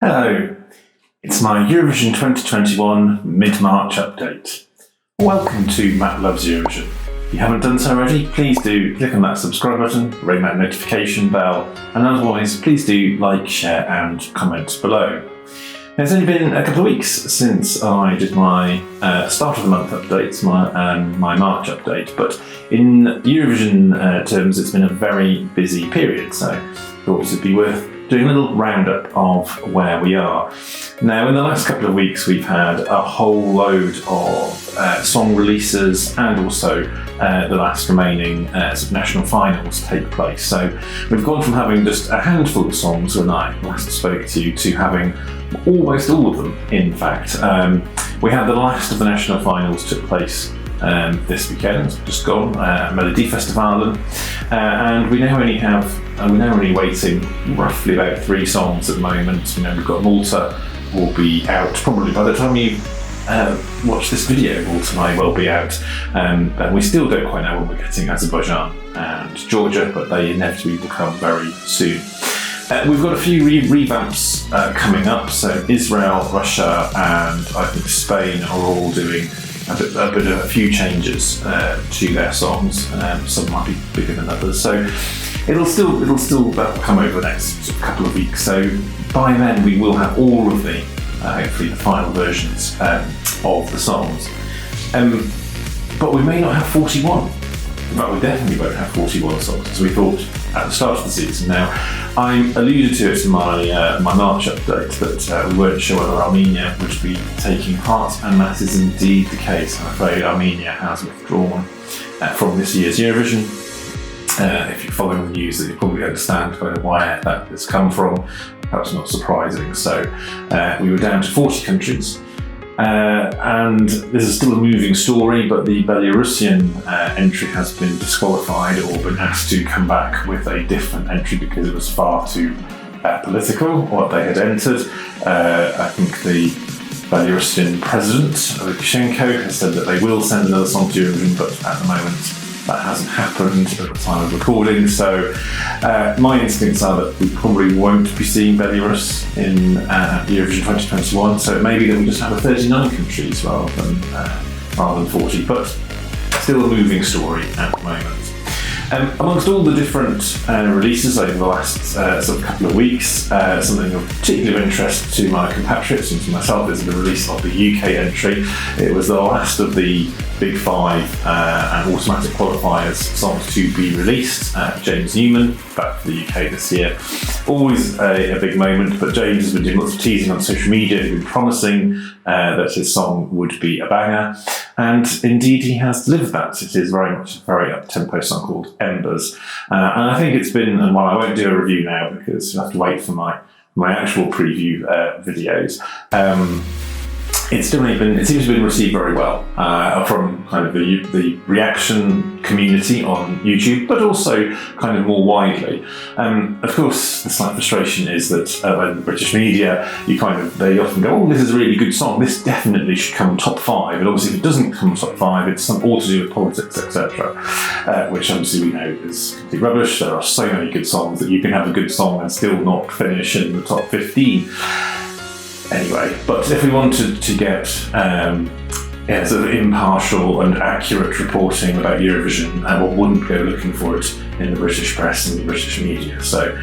Hello, it's my Eurovision 2021 mid-March update. Welcome to Matt Loves Eurovision. If you haven't done so already, please do click on that subscribe button, ring that notification bell, and as always, please do like, share and comment below. It's only been a couple of weeks since I did my start of the month updates, my March update, but in Eurovision terms it's been a very busy period, so I thought it would be worth doing a little roundup of where we are. Now, in the last couple of weeks we've had a whole load of song releases and also the last remaining national finals take place. So we've gone from having just a handful of songs when I last spoke to you to having almost all of them, in fact. We had the last of the national finals took place this weekend, just gone, Melodifestivalen, and we're now only waiting roughly about 3 songs at the moment. We've got Malta will be out probably by the time you watch this video. Malta may well be out, and we still don't quite know when we're getting Azerbaijan and Georgia, but they inevitably will come very soon. We've got a few revamps coming up, so Israel, Russia and I think Spain are all doing a few changes to their songs. Some might be bigger than others, so it'll still come over the next couple of weeks. So by then we will have all of the hopefully the final versions of the songs, but we may not have 41. But we definitely won't have 41 songs, as we thought at the start of the season. Now, I alluded to it in my March update that we weren't sure whether Armenia would be taking part, and that is indeed the case. I'm afraid Armenia has withdrawn from this year's Eurovision. If you're following the news, you probably understand where that has come from. Perhaps not surprising. So we were down to 40 countries. And this is still a moving story, but the Belarusian entry has been disqualified or been asked to come back with a different entry because it was far too political what they had entered. I think the Belarusian president, Lukashenko, has said that they will send another song to Eurovision, but at the moment that hasn't happened at the time of recording. So my instincts are that we probably won't be seeing Belarus in Eurovision 2021. So it may be that we just have 39 countries rather than 40, but still a moving story at the moment. Amongst all the different releases over the last sort of couple of weeks, something of particular interest to my compatriots and to myself is the release of the UK entry. It was the last of the Big Five and automatic qualifiers songs to be released. James Newman, back for the UK this year. Always a big moment, but James has been doing lots of teasing on social media. He's been promising that his song would be a banger, and indeed he has delivered that. It is very much a very up-tempo song called Embers, and I think it's been, and while I won't do a review now because you have to wait for my actual preview videos, it seems to have been received very well from kind of the reaction community on YouTube, but also kind of more widely. Of course, the slight frustration is that in the British media, they often go, "Oh, this is a really good song. This definitely should come top 5." And obviously, if it doesn't come top 5, it's all to do with politics, etc. Which obviously we know is complete rubbish. There are so many good songs that you can have a good song and still not finish in the top 15. Anyway, but if we wanted to get sort of impartial and accurate reporting about Eurovision, one wouldn't go looking for it in the British press and the British media, so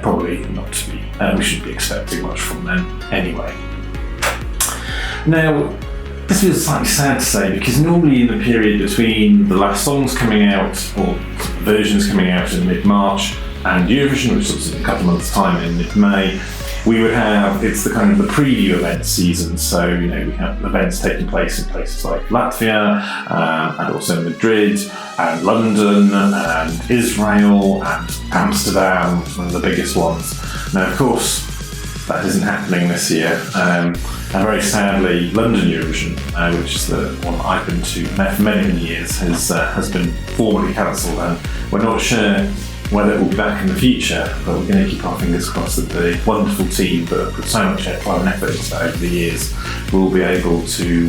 probably not to be, we shouldn't be expecting much from them anyway. Now, this feels slightly sad to say because normally in the period between the last songs coming out or versions coming out in mid-March and Eurovision, which is in a couple of months' time in mid-May, we would have, it's the kind of the preview event season, so we have events taking place in places like Latvia and also Madrid and London and Israel and Amsterdam, one of the biggest ones. Now of course that isn't happening this year, and very sadly London Eurovision, which is the one that I've been to for many years, has been formally cancelled, and we're not sure whether it will be back in the future, but we're going to keep our fingers crossed that the wonderful team that have put so much time and effort into that over the years will be able to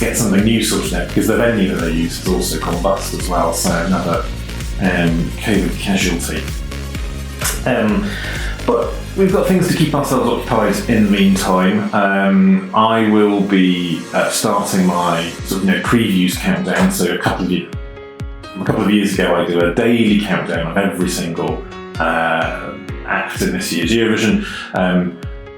get something new sorted out, because the venue that they use has also gone bust as well, so another COVID casualty. But we've got things to keep ourselves occupied in the meantime. I will be starting my sort of previews countdown. So a couple of years ago, I did a daily countdown of every single act in this year's Eurovision,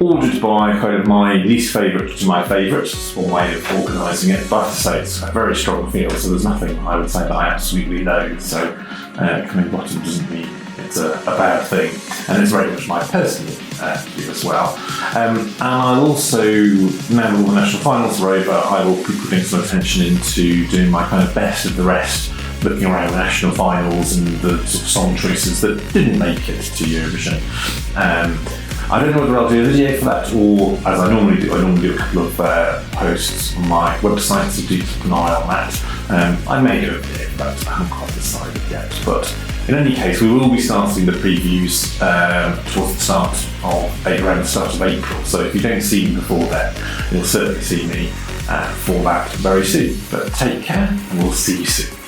ordered by kind of my least favourite to my favourite. It's one way of organising it, but I have to say it's a very strong feel, so there's nothing I would say that I absolutely loathe. So coming bottom doesn't mean it's a bad thing, and it's very much my personal view as well. And I'll also, now that all the national finals are over, I will be putting some attention into doing my kind of best of the rest, looking around the national finals and the sort of song choices that didn't make it to Eurovision. I don't know whether I'll do a video for that, or as I normally do a couple of posts on my website, so do keep an eye on that. I may do a video for that, I haven't quite decided yet. But in any case, we will be starting the previews towards the start of around the start of April. So if you don't see me before then, you'll certainly see me for that very soon. But take care, and we'll see you soon.